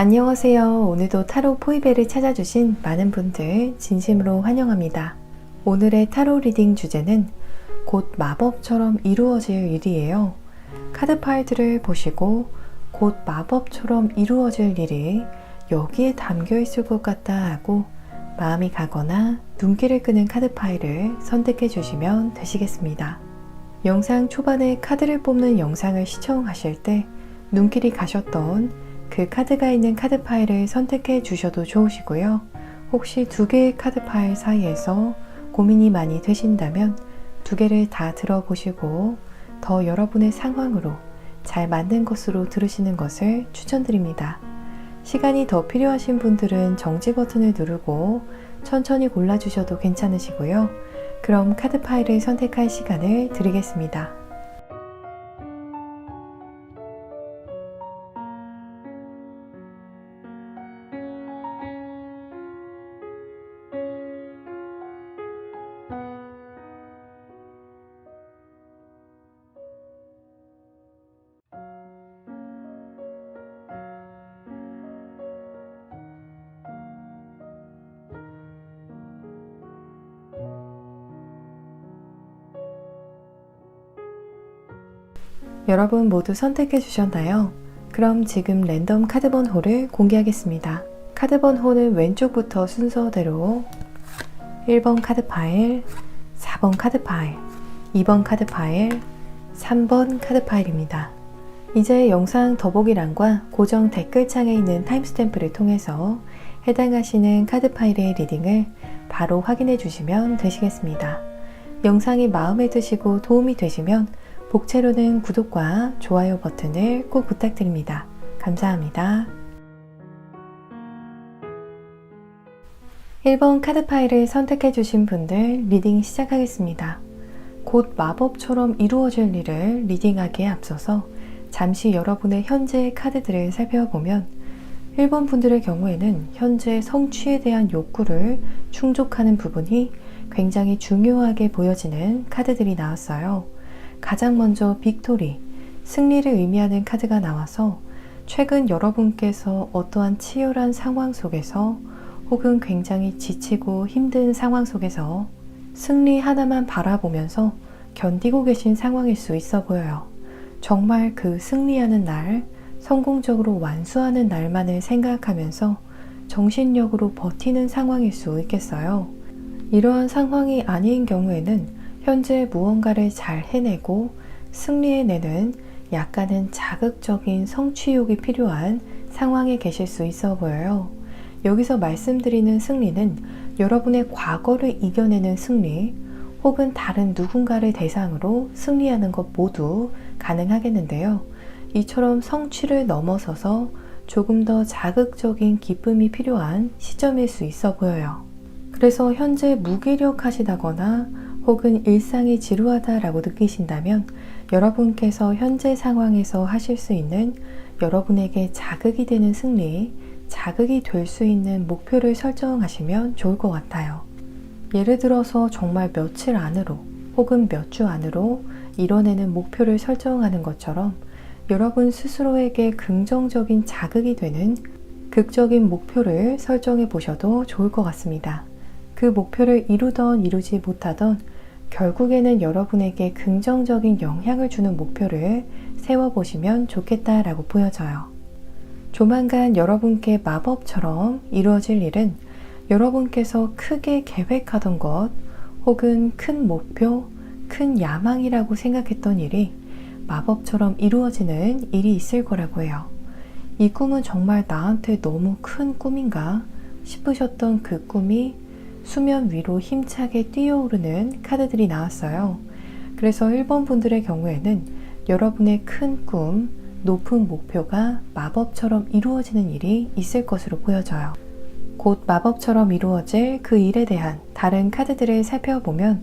안녕하세요. 오늘도 타로 포이벨을 찾아주신 많은 분들 진심으로 환영합니다. 오늘의 타로 리딩 주제는 곧 마법처럼 이루어질 일이에요. 카드 파일들을 보시고 곧 마법처럼 이루어질 일이 여기에 담겨 있을 것 같다 하고 마음이 가거나 눈길을 끄는 카드 파일을 선택해 주시면 되시겠습니다. 영상 초반에 카드를 뽑는 영상을 시청하실 때 눈길이 가셨던 그 카드가 있는 카드 파일을 선택해 주셔도 좋으시고요. 혹시 두 개의 카드 파일 사이에서 고민이 많이 되신다면 두 개를 다 들어보시고 더 여러분의 상황으로 잘 맞는 것으로 들으시는 것을 추천드립니다. 시간이 더 필요하신 분들은 정지 버튼을 누르고 천천히 골라주셔도 괜찮으시고요. 그럼 카드 파일을 선택할 시간을 드리겠습니다. 여러분 모두 선택해 주셨나요? 그럼 지금 랜덤 카드 번호를 공개하겠습니다. 카드 번호는 왼쪽부터 순서대로 1번 카드 파일, 4번 카드 파일, 2번 카드 파일, 3번 카드 파일입니다. 이제 영상 더보기란과 고정 댓글창에 있는 타임스탬프를 통해서 해당하시는 카드 파일의 리딩을 바로 확인해 주시면 되시겠습니다. 영상이 마음에 드시고 도움이 되시면 복채로는 구독과 좋아요 버튼을 꼭 부탁드립니다. 감사합니다. 1번 카드 파일을 선택해 주신 분들 리딩 시작하겠습니다. 곧 마법처럼 이루어질 일을 리딩하기에 앞서서 잠시 여러분의 현재의 카드들을 살펴보면 1번 분들의 경우에는 현재 성취에 대한 욕구를 충족하는 부분이 굉장히 중요하게 보여지는 카드들이 나왔어요. 가장 먼저 빅토리, 승리를 의미하는 카드가 나와서 최근 여러분께서 어떠한 치열한 상황 속에서 혹은 굉장히 지치고 힘든 상황 속에서 승리 하나만 바라보면서 견디고 계신 상황일 수 있어 보여요. 정말 그 승리하는 날, 성공적으로 완수하는 날만을 생각하면서 정신력으로 버티는 상황일 수 있겠어요. 이러한 상황이 아닌 경우에는 현재 무언가를 잘 해내고 승리해내는 약간은 자극적인 성취욕이 필요한 상황에 계실 수 있어 보여요. 여기서 말씀드리는 승리는 여러분의 과거를 이겨내는 승리, 혹은 다른 누군가를 대상으로 승리하는 것 모두 가능하겠는데요. 이처럼 성취를 넘어서서 조금 더 자극적인 기쁨이 필요한 시점일 수 있어 보여요. 그래서 현재 무기력하시다거나 혹은 일상이 지루하다라고 느끼신다면 여러분께서 현재 상황에서 하실 수 있는 여러분에게 자극이 되는 승리, 자극이 될 수 있는 목표를 설정하시면 좋을 것 같아요. 예를 들어서 정말 며칠 안으로 혹은 몇 주 안으로 이뤄내는 목표를 설정하는 것처럼 여러분 스스로에게 긍정적인 자극이 되는 극적인 목표를 설정해 보셔도 좋을 것 같습니다. 그 목표를 이루던 이루지 못하던 결국에는 여러분에게 긍정적인 영향을 주는 목표를 세워보시면 좋겠다라고 보여져요. 조만간 여러분께 마법처럼 이루어질 일은 여러분께서 크게 계획하던 것 혹은 큰 목표, 큰 야망이라고 생각했던 일이 마법처럼 이루어지는 일이 있을 거라고 해요. 이 꿈은 정말 나한테 너무 큰 꿈인가 싶으셨던 그 꿈이 수면 위로 힘차게 뛰어오르는 카드들이 나왔어요. 그래서 1번 분들의 경우에는 여러분의 큰 꿈, 높은 목표가 마법처럼 이루어지는 일이 있을 것으로 보여져요. 곧 마법처럼 이루어질 그 일에 대한 다른 카드들을 살펴보면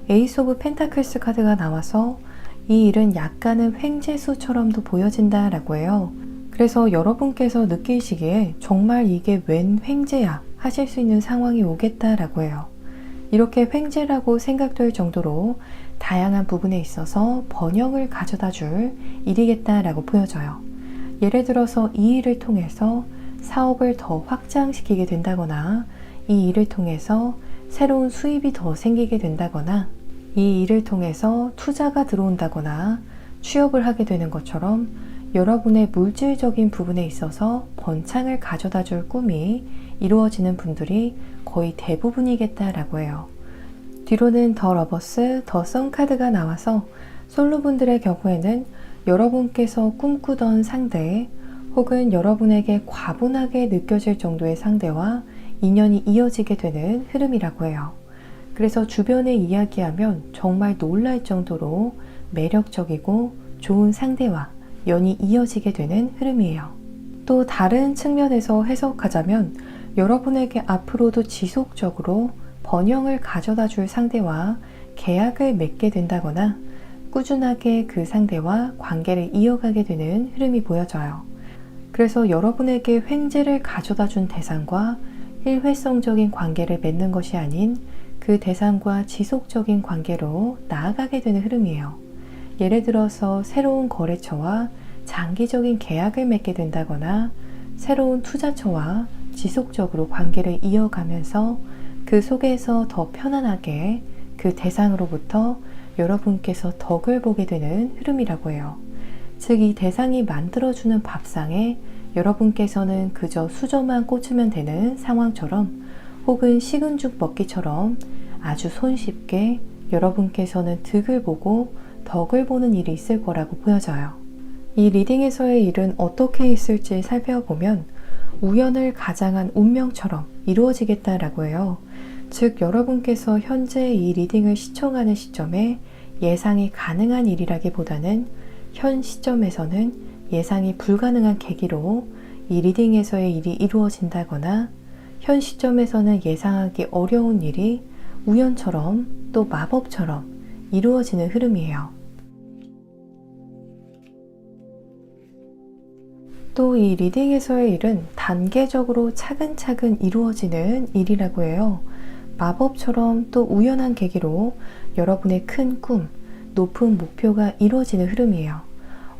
에이스 오브 펜타클스 카드가 나와서 이 일은 약간은 횡재수처럼도 보여진다라고 해요. 그래서 여러분께서 느끼시기에 정말 이게 웬 횡재야 하실 수 있는 상황이 오겠다라고 해요. 이렇게 횡재라고 생각될 정도로 다양한 부분에 있어서 번영을 가져다 줄 일이겠다라고 보여져요. 예를 들어서 이 일을 통해서 사업을 더 확장시키게 된다거나 이 일을 통해서 새로운 수입이 더 생기게 된다거나 이 일을 통해서 투자가 들어온다거나 취업을 하게 되는 것처럼 여러분의 물질적인 부분에 있어서 번창을 가져다 줄 꿈이 이루어지는 분들이 거의 대부분이겠다라고 해요. 뒤로는 더 러버스, 더 선 카드가 나와서 솔로분들의 경우에는 여러분께서 꿈꾸던 상대 혹은 여러분에게 과분하게 느껴질 정도의 상대와 인연이 이어지게 되는 흐름이라고 해요. 그래서 주변에 이야기하면 정말 놀랄 정도로 매력적이고 좋은 상대와 연이 이어지게 되는 흐름이에요. 또 다른 측면에서 해석하자면 여러분에게 앞으로도 지속적으로 번영을 가져다 줄 상대와 계약을 맺게 된다거나 꾸준하게 그 상대와 관계를 이어가게 되는 흐름이 보여져요. 그래서 여러분에게 횡재를 가져다 준 대상과 일회성적인 관계를 맺는 것이 아닌 그 대상과 지속적인 관계로 나아가게 되는 흐름이에요. 예를 들어서 새로운 거래처와 장기적인 계약을 맺게 된다거나 새로운 투자처와 지속적으로 관계를 이어가면서 그 속에서 더 편안하게 그 대상으로부터 여러분께서 덕을 보게 되는 흐름이라고 해요. 즉, 이 대상이 만들어주는 밥상에 여러분께서는 그저 수저만 꽂으면 되는 상황처럼 혹은 식은 죽 먹기처럼 아주 손쉽게 여러분께서는 득을 보고 덕을 보는 일이 있을 거라고 보여져요. 이 리딩에서의 일은 어떻게 있을지 살펴보면 우연을 가장한 운명처럼 이루어지겠다라고 해요. 즉, 여러분께서 현재 이 리딩을 시청하는 시점에 예상이 가능한 일이라기보다는 현 시점에서는 예상이 불가능한 계기로 이 리딩에서의 일이 이루어진다거나 현 시점에서는 예상하기 어려운 일이 우연처럼 또 마법처럼 이루어지는 흐름이에요. 또 이 리딩에서의 일은 단계적으로 차근차근 이루어지는 일이라고 해요. 마법처럼 또 우연한 계기로 여러분의 큰 꿈, 높은 목표가 이루어지는 흐름이에요.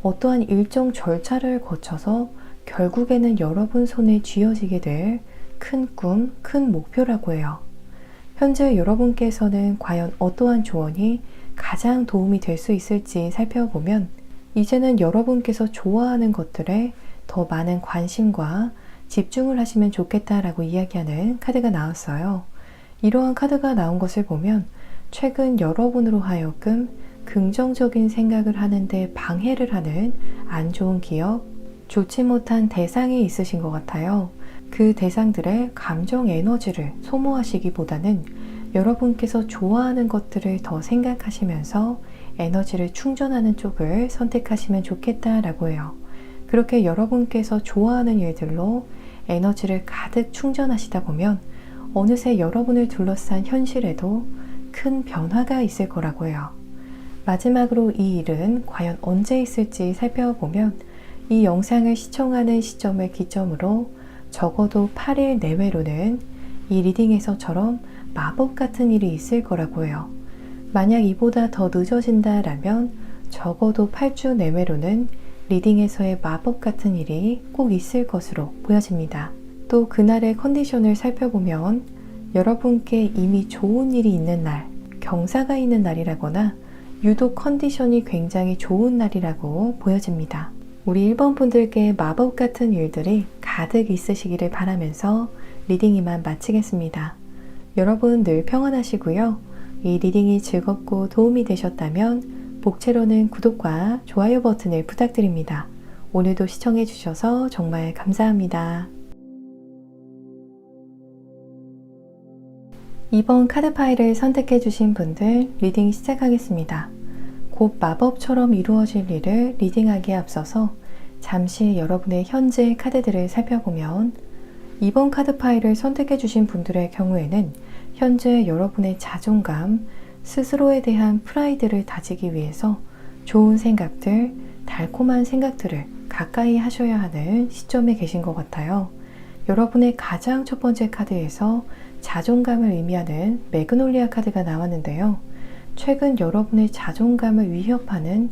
어떠한 일정 절차를 거쳐서 결국에는 여러분 손에 쥐어지게 될 큰 꿈, 큰 목표라고 해요. 현재 여러분께서는 과연 어떠한 조언이 가장 도움이 될 수 있을지 살펴보면 이제는 여러분께서 좋아하는 것들에 더 많은 관심과 집중을 하시면 좋겠다라고 이야기하는 카드가 나왔어요. 이러한 카드가 나온 것을 보면 최근 여러분으로 하여금 긍정적인 생각을 하는데 방해를 하는 안 좋은 기억, 좋지 못한 대상이 있으신 것 같아요. 그 대상들의 감정 에너지를 소모하시기보다는 여러분께서 좋아하는 것들을 더 생각하시면서 에너지를 충전하는 쪽을 선택하시면 좋겠다라고 해요. 그렇게 여러분께서 좋아하는 일들로 에너지를 가득 충전하시다 보면 어느새 여러분을 둘러싼 현실에도 큰 변화가 있을 거라고 해요. 마지막으로 이 일은 과연 언제 있을지 살펴보면 이 영상을 시청하는 시점을 기점으로 적어도 8일 내외로는 이 리딩에서처럼 마법 같은 일이 있을 거라고 해요. 만약 이보다 더 늦어진다라면 적어도 8주 내외로는 리딩에서의 마법 같은 일이 꼭 있을 것으로 보여집니다. 또 그날의 컨디션을 살펴보면 여러분께 이미 좋은 일이 있는 날, 경사가 있는 날이라거나 유독 컨디션이 굉장히 좋은 날이라고 보여집니다. 우리 1번 분들께 마법 같은 일들이 가득 있으시기를 바라면서 리딩 이만 마치겠습니다. 여러분 늘 평안하시고요. 이 리딩이 즐겁고 도움이 되셨다면 복채로는 구독과 좋아요 버튼을 부탁드립니다. 오늘도 시청해 주셔서 정말 감사합니다. 2번 카드 파일을 선택해 주신 분들 리딩 시작하겠습니다. 곧 마법처럼 이루어질 일을 리딩하기에 앞서서 잠시 여러분의 현재 카드들을 살펴보면 2번 카드 파일을 선택해 주신 분들의 경우에는 현재 여러분의 자존감, 스스로에 대한 프라이드를 다지기 위해서 좋은 생각들, 달콤한 생각들을 가까이 하셔야 하는 시점에 계신 것 같아요. 여러분의 가장 첫 번째 카드에서 자존감을 의미하는 매그놀리아 카드가 나왔는데요. 최근 여러분의 자존감을 위협하는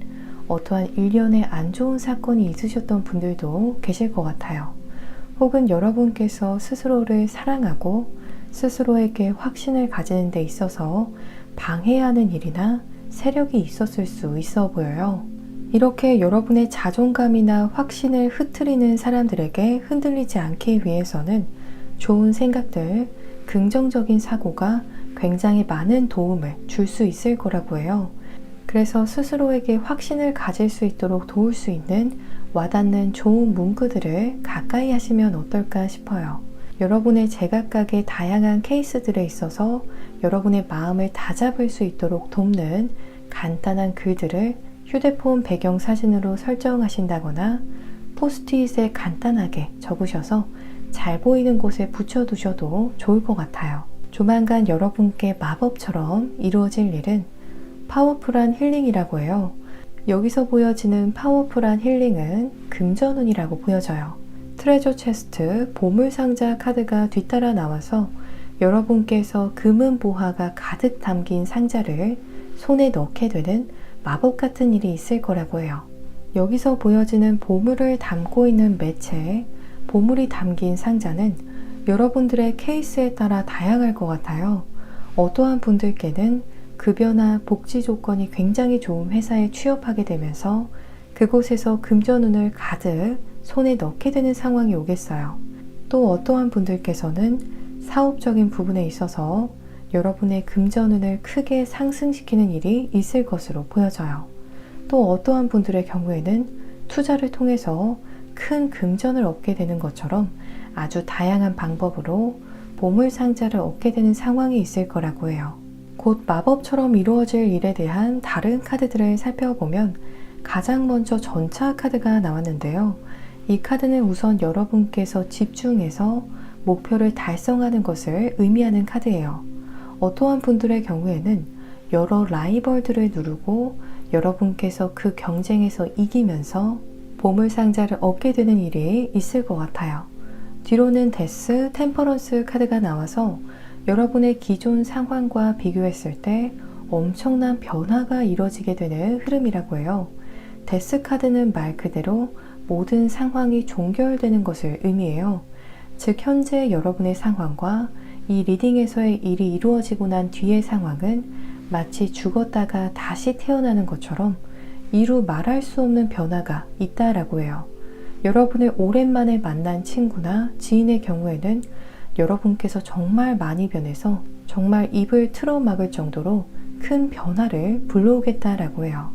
어떠한 일련의 안 좋은 사건이 있으셨던 분들도 계실 것 같아요. 혹은 여러분께서 스스로를 사랑하고 스스로에게 확신을 가지는 데 있어서 방해하는 일이나 세력이 있었을 수 있어 보여요. 이렇게 여러분의 자존감이나 확신을 흐트리는 사람들에게 흔들리지 않기 위해서는 좋은 생각들, 긍정적인 사고가 굉장히 많은 도움을 줄 수 있을 거라고 해요. 그래서 스스로에게 확신을 가질 수 있도록 도울 수 있는 와닿는 좋은 문구들을 가까이 하시면 어떨까 싶어요. 여러분의 제각각의 다양한 케이스들에 있어서 여러분의 마음을 다잡을 수 있도록 돕는 간단한 글들을 휴대폰 배경 사진으로 설정하신다거나 포스트잇에 간단하게 적으셔서 잘 보이는 곳에 붙여두셔도 좋을 것 같아요. 조만간 여러분께 마법처럼 이루어질 일은 파워풀한 힐링이라고 해요. 여기서 보여지는 파워풀한 힐링은 금전운이라고 보여져요. 트레저 체스트, 보물상자 카드가 뒤따라 나와서 여러분께서 금은보화가 가득 담긴 상자를 손에 넣게 되는 마법 같은 일이 있을 거라고 해요. 여기서 보여지는 보물을 담고 있는 매체, 보물이 담긴 상자는 여러분들의 케이스에 따라 다양할 것 같아요. 어떠한 분들께는 급여나 복지 조건이 굉장히 좋은 회사에 취업하게 되면서 그곳에서 금전운을 가득 손에 넣게 되는 상황이 오겠어요. 또 어떠한 분들께서는 사업적인 부분에 있어서 여러분의 금전운을 크게 상승시키는 일이 있을 것으로 보여져요. 또 어떠한 분들의 경우에는 투자를 통해서 큰 금전을 얻게 되는 것처럼 아주 다양한 방법으로 보물상자를 얻게 되는 상황이 있을 거라고 해요. 곧 마법처럼 이루어질 일에 대한 다른 카드들을 살펴보면 가장 먼저 전차 카드가 나왔는데요. 이 카드는 우선 여러분께서 집중해서 목표를 달성하는 것을 의미하는 카드예요. 어떠한 분들의 경우에는 여러 라이벌들을 누르고 여러분께서 그 경쟁에서 이기면서 보물상자를 얻게 되는 일이 있을 것 같아요. 뒤로는 데스, 템퍼런스 카드가 나와서 여러분의 기존 상황과 비교했을 때 엄청난 변화가 이루어지게 되는 흐름이라고 해요. 데스 카드는 말 그대로 모든 상황이 종결되는 것을 의미해요. 즉 현재 여러분의 상황과 이 리딩에서의 일이 이루어지고 난 뒤의 상황은 마치 죽었다가 다시 태어나는 것처럼 이루 말할 수 없는 변화가 있다라고 해요. 여러분을 오랜만에 만난 친구나 지인의 경우에는 여러분께서 정말 많이 변해서 정말 입을 틀어막을 정도로 큰 변화를 불러오겠다라고 해요.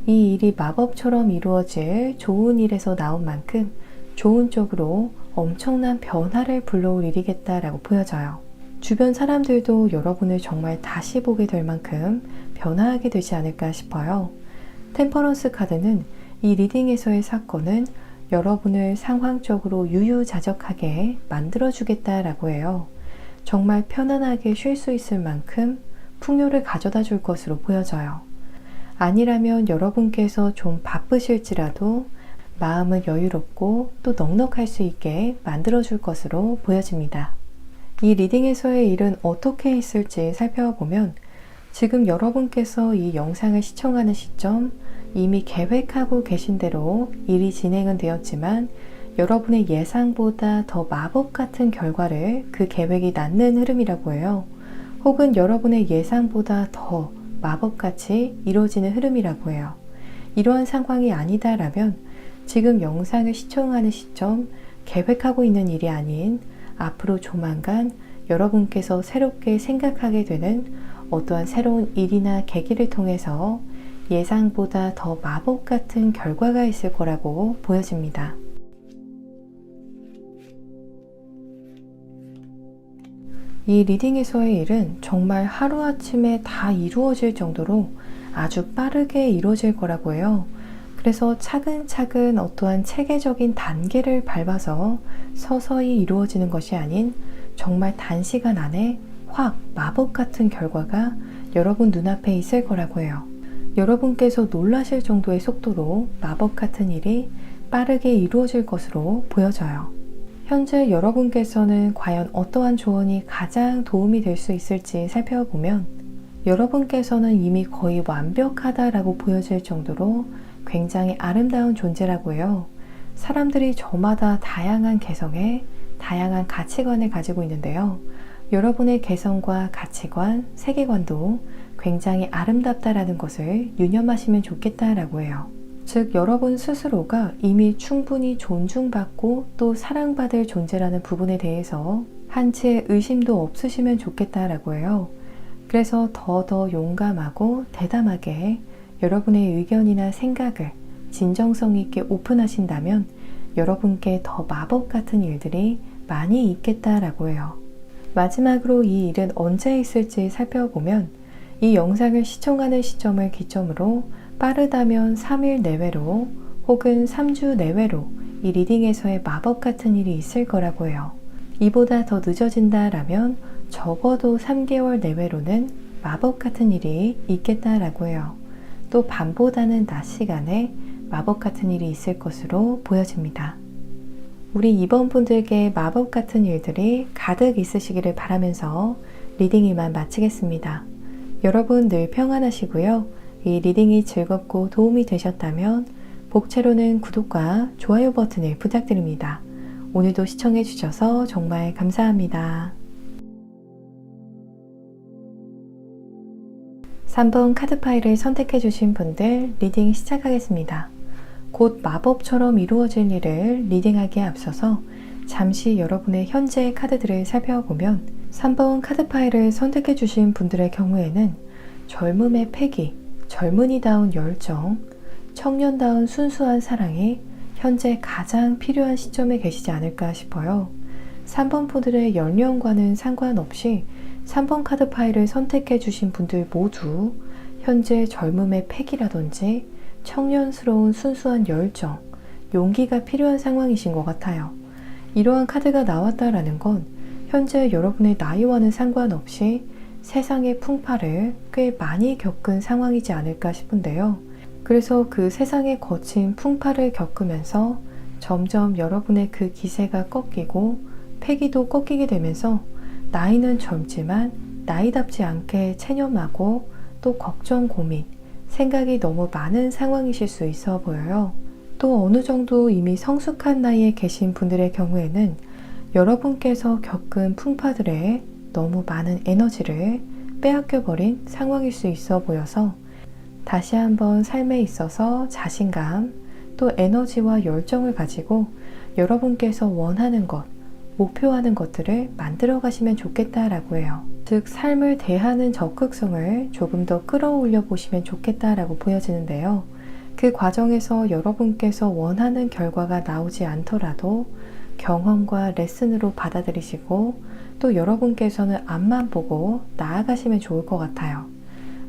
이 일이 마법처럼 이루어질 좋은 일에서 나온 만큼 좋은 쪽으로 엄청난 변화를 불러올 일이겠다라고 보여져요. 주변 사람들도 여러분을 정말 다시 보게 될 만큼 변화하게 되지 않을까 싶어요. 템퍼런스 카드는 이 리딩에서의 사건은 여러분을 상황적으로 유유자적하게 만들어주겠다라고 해요. 정말 편안하게 쉴 수 있을 만큼 풍요를 가져다 줄 것으로 보여져요. 아니라면 여러분께서 좀 바쁘실지라도 마음은 여유롭고 또 넉넉할 수 있게 만들어줄 것으로 보여집니다. 이 리딩에서의 일은 어떻게 있을지 살펴보면 지금 여러분께서 이 영상을 시청하는 시점 이미 계획하고 계신 대로 일이 진행은 되었지만 여러분의 예상보다 더 마법 같은 결과를 그 계획이 낳는 흐름이라고 해요. 혹은 여러분의 예상보다 더 마법같이 이루어지는 흐름이라고 해요. 이러한 상황이 아니다라면 지금 영상을 시청하는 시점 계획하고 있는 일이 아닌 앞으로 조만간 여러분께서 새롭게 생각하게 되는 어떠한 새로운 일이나 계기를 통해서 예상보다 더 마법 같은 결과가 있을 거라고 보여집니다. 이 리딩에서의 일은 정말 하루아침에 다 이루어질 정도로 아주 빠르게 이루어질 거라고 해요. 그래서 차근차근 어떠한 체계적인 단계를 밟아서 서서히 이루어지는 것이 아닌 정말 단시간 안에 확 마법 같은 결과가 여러분 눈앞에 있을 거라고 해요. 여러분께서 놀라실 정도의 속도로 마법 같은 일이 빠르게 이루어질 것으로 보여져요. 현재 여러분께서는 과연 어떠한 조언이 가장 도움이 될 수 있을지 살펴보면 여러분께서는 이미 거의 완벽하다라고 보여질 정도로 굉장히 아름다운 존재라고 해요. 사람들이 저마다 다양한 개성에 다양한 가치관을 가지고 있는데요. 여러분의 개성과 가치관, 세계관도 굉장히 아름답다라는 것을 유념하시면 좋겠다라고 해요. 즉 여러분 스스로가 이미 충분히 존중받고 또 사랑받을 존재라는 부분에 대해서 한치의 의심도 없으시면 좋겠다라고 해요. 그래서 더 용감하고 대담하게 여러분의 의견이나 생각을 진정성 있게 오픈하신다면 여러분께 더 마법 같은 일들이 많이 있겠다라고 해요. 마지막으로 이 일은 언제 있을지 살펴보면 이 영상을 시청하는 시점을 기점으로 빠르다면 3일 내외로 혹은 3주 내외로 이 리딩에서의 마법 같은 일이 있을 거라고 해요. 이보다 더 늦어진다라면 적어도 3개월 내외로는 마법 같은 일이 있겠다라고 해요. 또 밤보다는 낮 시간에 마법 같은 일이 있을 것으로 보여집니다. 우리 이번 분들께 마법 같은 일들이 가득 있으시기를 바라면서 리딩 이만 마치겠습니다. 여러분 늘 평안하시고요. 이 리딩이 즐겁고 도움이 되셨다면 복채로는 구독과 좋아요 버튼을 부탁드립니다. 오늘도 시청해 주셔서 정말 감사합니다. 3번 카드 파일을 선택해 주신 분들 리딩 시작하겠습니다. 곧 마법처럼 이루어질 일을 리딩하기에 앞서서 잠시 여러분의 현재 카드들을 살펴보면 3번 카드 파일을 선택해 주신 분들의 경우에는 젊음의 패기, 젊은이다운 열정, 청년다운 순수한 사랑이 현재 가장 필요한 시점에 계시지 않을까 싶어요. 3번 분들의 연령과는 상관없이 3번 카드 파일을 선택해 주신 분들 모두 현재 젊음의 패기라든지 청년스러운 순수한 열정, 용기가 필요한 상황이신 것 같아요. 이러한 카드가 나왔다라는 건 현재 여러분의 나이와는 상관없이 세상의 풍파를 꽤 많이 겪은 상황이지 않을까 싶은데요. 그래서 그 세상의 거친 풍파를 겪으면서 점점 여러분의 그 기세가 꺾이고 패기도 꺾이게 되면서 나이는 젊지만 나이답지 않게 체념하고 또 걱정, 고민, 생각이 너무 많은 상황이실 수 있어 보여요. 또 어느 정도 이미 성숙한 나이에 계신 분들의 경우에는 여러분께서 겪은 풍파들에 너무 많은 에너지를 빼앗겨버린 상황일 수 있어 보여서 다시 한번 삶에 있어서 자신감, 또 에너지와 열정을 가지고 여러분께서 원하는 것, 목표하는 것들을 만들어 가시면 좋겠다라고 해요. 즉, 삶을 대하는 적극성을 조금 더 끌어올려 보시면 좋겠다라고 보여지는데요. 그 과정에서 여러분께서 원하는 결과가 나오지 않더라도 경험과 레슨으로 받아들이시고 또 여러분께서는 앞만 보고 나아가시면 좋을 것 같아요.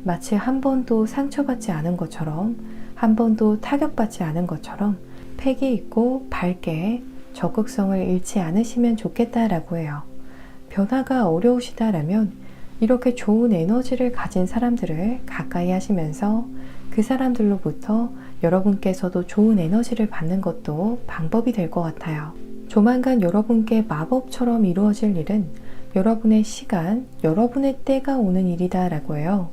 마치 한 번도 상처받지 않은 것처럼, 한 번도 타격받지 않은 것처럼 패기 있고 밝게 적극성을 잃지 않으시면 좋겠다라고 해요. 변화가 어려우시다라면 이렇게 좋은 에너지를 가진 사람들을 가까이 하시면서 그 사람들로부터 여러분께서도 좋은 에너지를 받는 것도 방법이 될 것 같아요. 조만간 여러분께 마법처럼 이루어질 일은 여러분의 시간, 여러분의 때가 오는 일이다 라고 해요.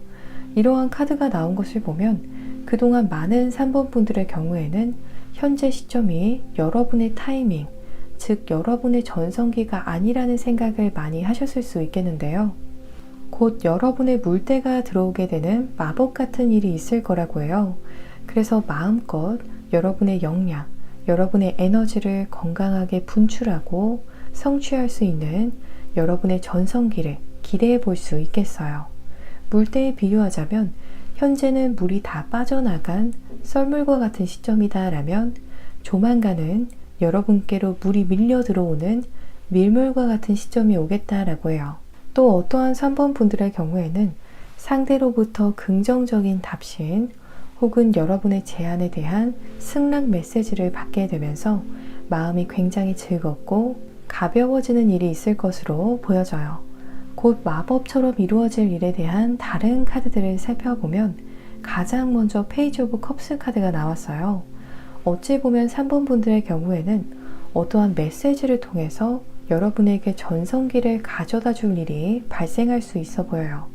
이러한 카드가 나온 것을 보면 그동안 많은 3번 분들의 경우에는 현재 시점이 여러분의 타이밍, 즉 여러분의 전성기가 아니라는 생각을 많이 하셨을 수 있겠는데요. 곧 여러분의 물때가 들어오게 되는 마법 같은 일이 있을 거라고 해요. 그래서 마음껏 여러분의 역량, 여러분의 에너지를 건강하게 분출하고 성취할 수 있는 여러분의 전성기를 기대해 볼 수 있겠어요. 물때에 비유하자면 현재는 물이 다 빠져나간 썰물과 같은 시점이다라면 조만간은 여러분께로 물이 밀려 들어오는 밀물과 같은 시점이 오겠다라고 해요. 또 어떠한 3번 분들의 경우에는 상대로부터 긍정적인 답신 혹은 여러분의 제안에 대한 승낙 메시지를 받게 되면서 마음이 굉장히 즐겁고 가벼워지는 일이 있을 것으로 보여져요. 곧 마법처럼 이루어질 일에 대한 다른 카드들을 살펴보면 가장 먼저 페이지 오브 컵스 카드가 나왔어요. 어찌 보면 3번 분들의 경우에는 어떠한 메시지를 통해서 여러분에게 전성기를 가져다 줄 일이 발생할 수 있어 보여요.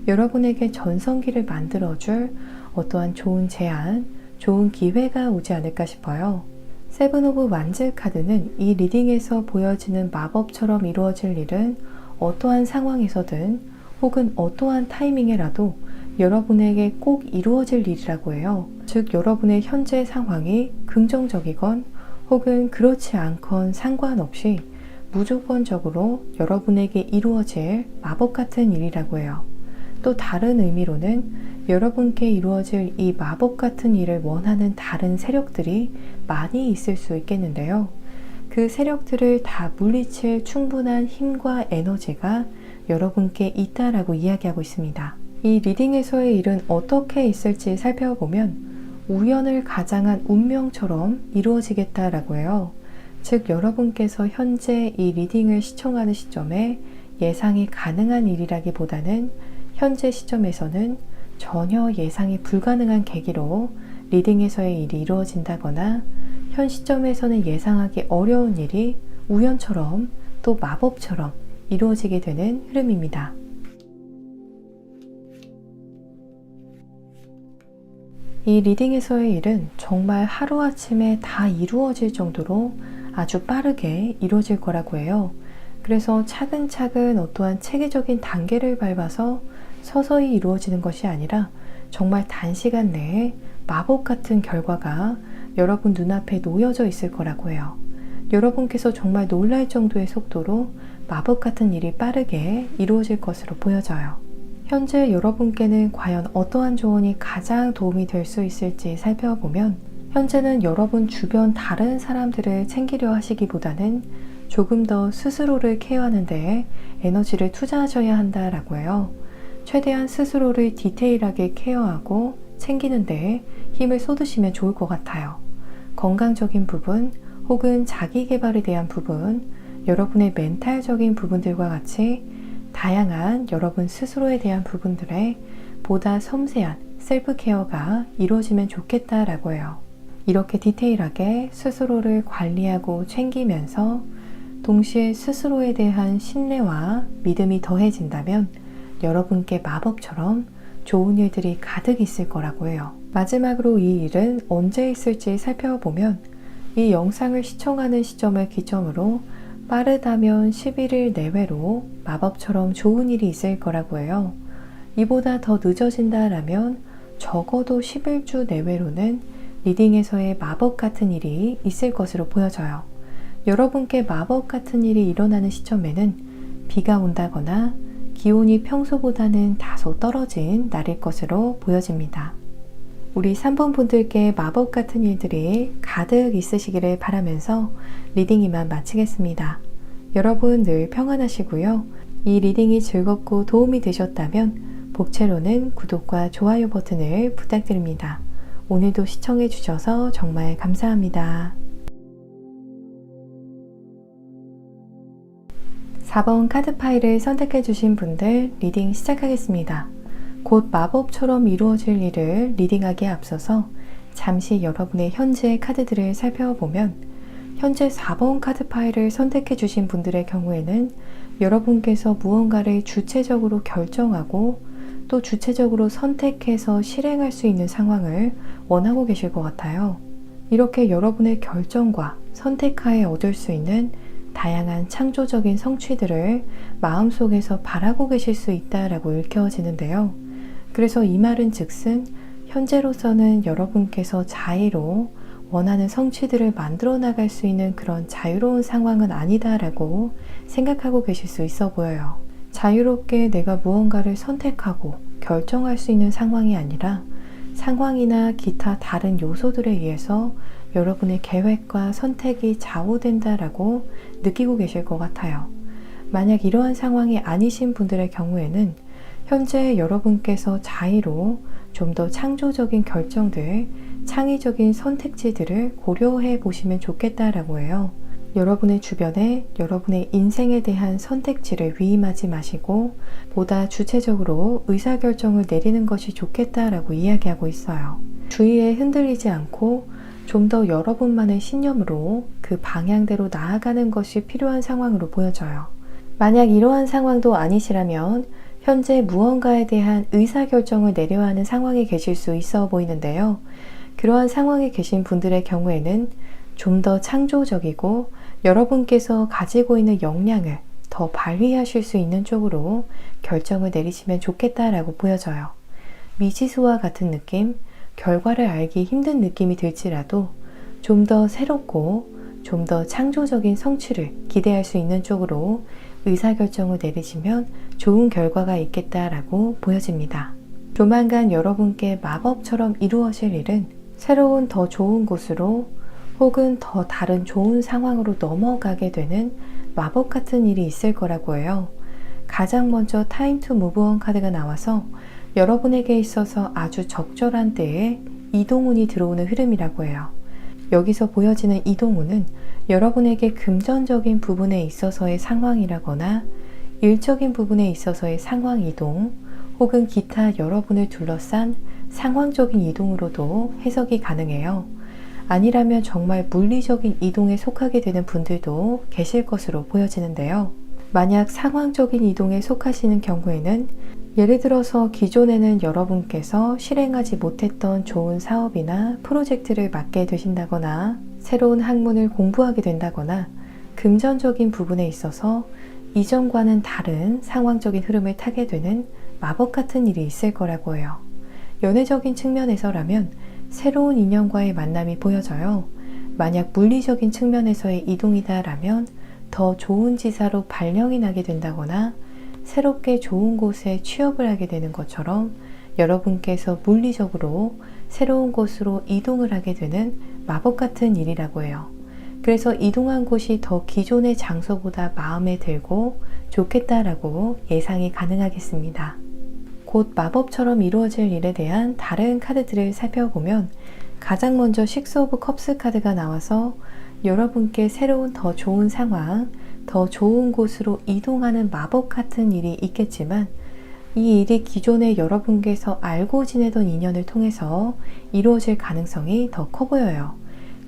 여러분에게 전성기를 만들어줄 어떠한 좋은 제안, 좋은 기회가 오지 않을까 싶어요. 세븐 오브 완즈 카드는 이 리딩에서 보여지는 마법처럼 이루어질 일은 어떠한 상황에서든 혹은 어떠한 타이밍에라도 여러분에게 꼭 이루어질 일이라고 해요. 즉 여러분의 현재 상황이 긍정적이건 혹은 그렇지 않건 상관없이 무조건적으로 여러분에게 이루어질 마법 같은 일이라고 해요. 또 다른 의미로는 여러분께 이루어질 이 마법 같은 일을 원하는 다른 세력들이 많이 있을 수 있겠는데요. 그 세력들을 다 물리칠 충분한 힘과 에너지가 여러분께 있다라고 이야기하고 있습니다. 이 리딩에서의 일은 어떻게 있을지 살펴보면 우연을 가장한 운명처럼 이루어지겠다라고 해요. 즉 여러분께서 현재 이 리딩을 시청하는 시점에 예상이 가능한 일이라기보다는 현재 시점에서는 전혀 예상이 불가능한 계기로 리딩에서의 일이 이루어진다거나 현 시점에서는 예상하기 어려운 일이 우연처럼 또 마법처럼 이루어지게 되는 흐름입니다. 이 리딩에서의 일은 정말 하루아침에 다 이루어질 정도로 아주 빠르게 이루어질 거라고 해요. 그래서 차근차근 어떠한 체계적인 단계를 밟아서 서서히 이루어지는 것이 아니라 정말 단시간 내에 마법 같은 결과가 여러분 눈앞에 놓여져 있을 거라고 해요. 여러분께서 정말 놀랄 정도의 속도로 마법 같은 일이 빠르게 이루어질 것으로 보여져요. 현재 여러분께는 과연 어떠한 조언이 가장 도움이 될 수 있을지 살펴보면 현재는 여러분 주변 다른 사람들을 챙기려 하시기보다는 조금 더 스스로를 케어하는 데에 에너지를 투자하셔야 한다라고 해요. 최대한 스스로를 디테일하게 케어하고 챙기는 데에 힘을 쏟으시면 좋을 것 같아요. 건강적인 부분 혹은 자기 개발에 대한 부분, 여러분의 멘탈적인 부분들과 같이 다양한 여러분 스스로에 대한 부분들에 보다 섬세한 셀프 케어가 이루어지면 좋겠다라고 해요. 이렇게 디테일하게 스스로를 관리하고 챙기면서 동시에 스스로에 대한 신뢰와 믿음이 더해진다면 여러분께 마법처럼 좋은 일들이 가득 있을 거라고 해요. 마지막으로 이 일은 언제 있을지 살펴보면 이 영상을 시청하는 시점을 기점으로 빠르다면 11일 내외로 마법처럼 좋은 일이 있을 거라고 해요. 이보다 더 늦어진다라면 적어도 11주 내외로는 리딩에서의 마법 같은 일이 있을 것으로 보여져요. 여러분께 마법 같은 일이 일어나는 시점에는 비가 온다거나 기온이 평소보다는 다소 떨어진 날일 것으로 보여집니다. 우리 3번 분들께 마법 같은 일들이 가득 있으시기를 바라면서 리딩 이만 마치겠습니다. 여러분 늘 평안하시고요. 이 리딩이 즐겁고 도움이 되셨다면 복채로는 구독과 좋아요 버튼을 부탁드립니다. 오늘도 시청해 주셔서 정말 감사합니다. 4번 카드 파일을 선택해 주신 분들 리딩 시작하겠습니다. 곧 마법처럼 이루어질 일을 리딩하기에 앞서서 잠시 여러분의 현재 카드들을 살펴보면 현재 4번 카드 파일을 선택해 주신 분들의 경우에는 여러분께서 무언가를 주체적으로 결정하고 또 주체적으로 선택해서 실행할 수 있는 상황을 원하고 계실 것 같아요. 이렇게 여러분의 결정과 선택하에 얻을 수 있는 다양한 창조적인 성취들을 마음속에서 바라고 계실 수 있다라고 읽혀지는데요. 그래서 이 말은 즉슨 현재로서는 여러분께서 자의로 원하는 성취들을 만들어 나갈 수 있는 그런 자유로운 상황은 아니다라고 생각하고 계실 수 있어 보여요. 자유롭게 내가 무언가를 선택하고 결정할 수 있는 상황이 아니라 상황이나 기타 다른 요소들에 의해서 여러분의 계획과 선택이 좌우된다라고 느끼고 계실 것 같아요. 만약 이러한 상황이 아니신 분들의 경우에는 현재 여러분께서 자의로 좀 더 창조적인 결정들, 창의적인 선택지들을 고려해 보시면 좋겠다라고 해요. 여러분의 주변에 여러분의 인생에 대한 선택지를 위임하지 마시고 보다 주체적으로 의사결정을 내리는 것이 좋겠다라고 이야기하고 있어요. 주위에 흔들리지 않고 좀 더 여러분만의 신념으로 그 방향대로 나아가는 것이 필요한 상황으로 보여져요. 만약 이러한 상황도 아니시라면 현재 무언가에 대한 의사결정을 내려야 하는 상황에 계실 수 있어 보이는데요. 그러한 상황에 계신 분들의 경우에는 좀 더 창조적이고 여러분께서 가지고 있는 역량을 더 발휘하실 수 있는 쪽으로 결정을 내리시면 좋겠다라고 보여져요. 미지수와 같은 느낌, 결과를 알기 힘든 느낌이 들지라도 좀 더 새롭고 좀 더 창조적인 성취를 기대할 수 있는 쪽으로 의사결정을 내리시면 좋은 결과가 있겠다라고 보여집니다. 조만간 여러분께 마법처럼 이루어질 일은 새로운 더 좋은 곳으로 혹은 더 다른 좋은 상황으로 넘어가게 되는 마법 같은 일이 있을 거라고 해요. 가장 먼저 타임 투 무브 온 카드가 나와서 여러분에게 있어서 아주 적절한 때에 이동운이 들어오는 흐름이라고 해요. 여기서 보여지는 이동운은 여러분에게 금전적인 부분에 있어서의 상황이라거나 일적인 부분에 있어서의 상황 이동 혹은 기타 여러분을 둘러싼 상황적인 이동으로도 해석이 가능해요. 아니라면 정말 물리적인 이동에 속하게 되는 분들도 계실 것으로 보여지는데요. 만약 상황적인 이동에 속하시는 경우에는 예를 들어서 기존에는 여러분께서 실행하지 못했던 좋은 사업이나 프로젝트를 맡게 되신다거나 새로운 학문을 공부하게 된다거나 금전적인 부분에 있어서 이전과는 다른 상황적인 흐름을 타게 되는 마법 같은 일이 있을 거라고 해요. 연애적인 측면에서라면 새로운 인연과의 만남이 보여져요. 만약 물리적인 측면에서의 이동이다라면 더 좋은 지사로 발령이 나게 된다거나 새롭게 좋은 곳에 취업을 하게 되는 것처럼 여러분께서 물리적으로 새로운 곳으로 이동을 하게 되는 마법 같은 일이라고 해요. 그래서 이동한 곳이 더 기존의 장소보다 마음에 들고 좋겠다라고 예상이 가능하겠습니다. 곧 마법처럼 이루어질 일에 대한 다른 카드들을 살펴보면 가장 먼저 식스 오브 컵스 카드가 나와서 여러분께 새로운 더 좋은 상황, 더 좋은 곳으로 이동하는 마법 같은 일이 있겠지만 이 일이 기존에 여러분께서 알고 지내던 인연을 통해서 이루어질 가능성이 더 커 보여요.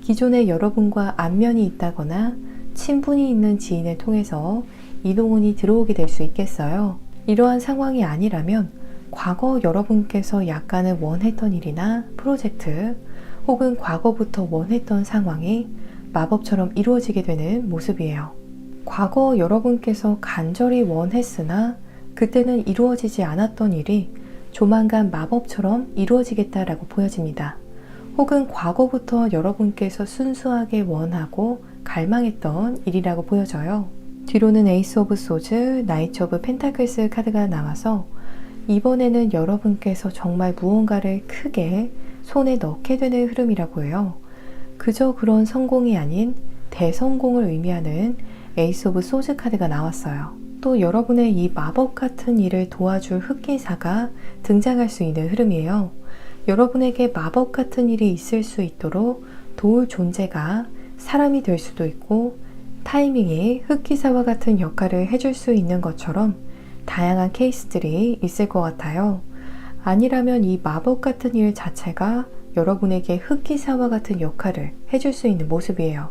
기존에 여러분과 안면이 있다거나 친분이 있는 지인을 통해서 이동운이 들어오게 될 수 있겠어요. 이러한 상황이 아니라면 과거 여러분께서 약간은 원했던 일이나 프로젝트 혹은 과거부터 원했던 상황이 마법처럼 이루어지게 되는 모습이에요. 과거 여러분께서 간절히 원했으나 그때는 이루어지지 않았던 일이 조만간 마법처럼 이루어지겠다라고 보여집니다. 혹은 과거부터 여러분께서 순수하게 원하고 갈망했던 일이라고 보여져요. 뒤로는 에이스 오브 소즈, 나이트 오브 펜타클스 카드가 나와서 이번에는 여러분께서 정말 무언가를 크게 손에 넣게 되는 흐름이라고 해요. 그저 그런 성공이 아닌 대성공을 의미하는 에이스 오브 소즈 카드가 나왔어요. 또 여러분의 이 마법 같은 일을 도와줄 흑기사가 등장할 수 있는 흐름이에요. 여러분에게 마법 같은 일이 있을 수 있도록 도울 존재가 사람이 될 수도 있고 타이밍이 흑기사와 같은 역할을 해줄 수 있는 것처럼 다양한 케이스들이 있을 것 같아요. 아니라면 이 마법 같은 일 자체가 여러분에게 흑기사와 같은 역할을 해줄 수 있는 모습이에요.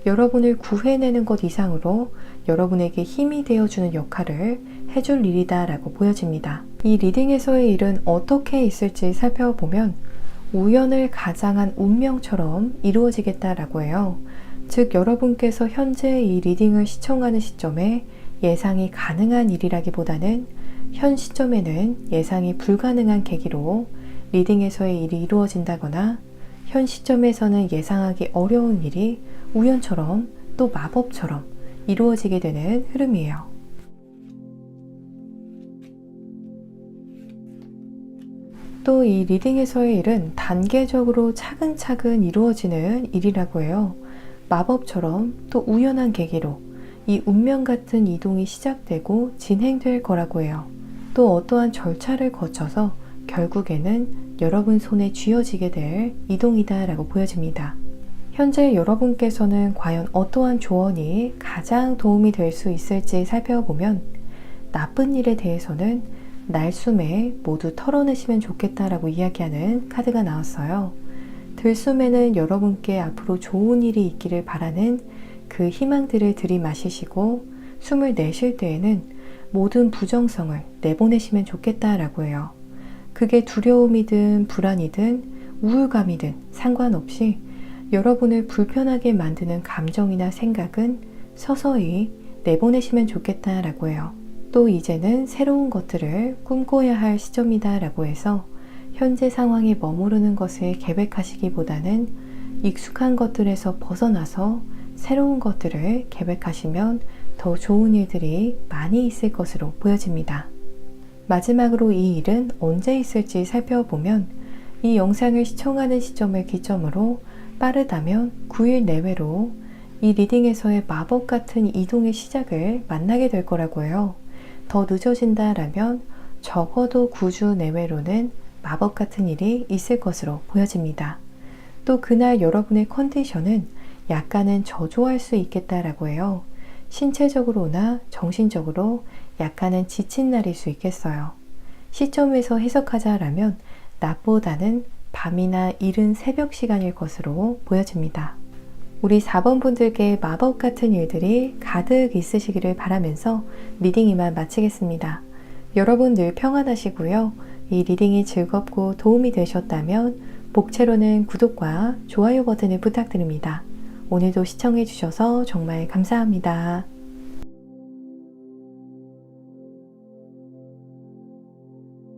여러분을 구해내는 것 이상으로 여러분에게 힘이 되어주는 역할을 해줄 일이다 라고 보여집니다. 이 리딩에서의 일은 어떻게 있을지 살펴보면 우연을 가장한 운명처럼 이루어지겠다라고 해요. 즉 여러분께서 현재 이 리딩을 시청하는 시점에 예상이 가능한 일이라기보다는 현 시점에는 예상이 불가능한 계기로 리딩에서의 일이 이루어진다거나 현 시점에서는 예상하기 어려운 일이 우연처럼 또 마법처럼 이루어지게 되는 흐름이에요. 또 이 리딩에서의 일은 단계적으로 차근차근 이루어지는 일이라고 해요. 마법처럼 또 우연한 계기로 이 운명 같은 이동이 시작되고 진행될 거라고 해요. 또 어떠한 절차를 거쳐서 결국에는 여러분 손에 쥐어지게 될 이동이다 라고 보여집니다. 현재 여러분께서는 과연 어떠한 조언이 가장 도움이 될 수 있을지 살펴보면 나쁜 일에 대해서는 날숨에 모두 털어내시면 좋겠다라고 이야기하는 카드가 나왔어요. 들숨에는 여러분께 앞으로 좋은 일이 있기를 바라는 그 희망들을 들이마시시고 숨을 내쉴 때에는 모든 부정성을 내보내시면 좋겠다라고 해요. 그게 두려움이든 불안이든 우울감이든 상관없이 여러분을 불편하게 만드는 감정이나 생각은 서서히 내보내시면 좋겠다라고 해요. 또 이제는 새로운 것들을 꿈꿔야 할 시점이다 라고 해서 현재 상황에 머무르는 것을 계획하시기보다는 익숙한 것들에서 벗어나서 새로운 것들을 계획하시면 더 좋은 일들이 많이 있을 것으로 보여집니다. 마지막으로 이 일은 언제 있을지 살펴보면 이 영상을 시청하는 시점을 기점으로 빠르다면 9일 내외로 이 리딩에서의 마법 같은 이동의 시작을 만나게 될 거라고 해요. 더 늦어진다라면 적어도 9주 내외로는 마법 같은 일이 있을 것으로 보여집니다. 또 그날 여러분의 컨디션은 약간은 저조할 수 있겠다라고 해요. 신체적으로나 정신적으로 약간은 지친 날일 수 있겠어요. 시점에서 해석하자라면 낮보다는 밤이나 이른 새벽 시간일 것으로 보여집니다. 우리 4번 분들께 마법 같은 일들이 가득 있으시기를 바라면서 리딩 이만 마치겠습니다. 여러분 늘 평안하시고요. 이 리딩이 즐겁고 도움이 되셨다면 복채로는 구독과 좋아요 버튼을 부탁드립니다. 오늘도 시청해 주셔서 정말 감사합니다.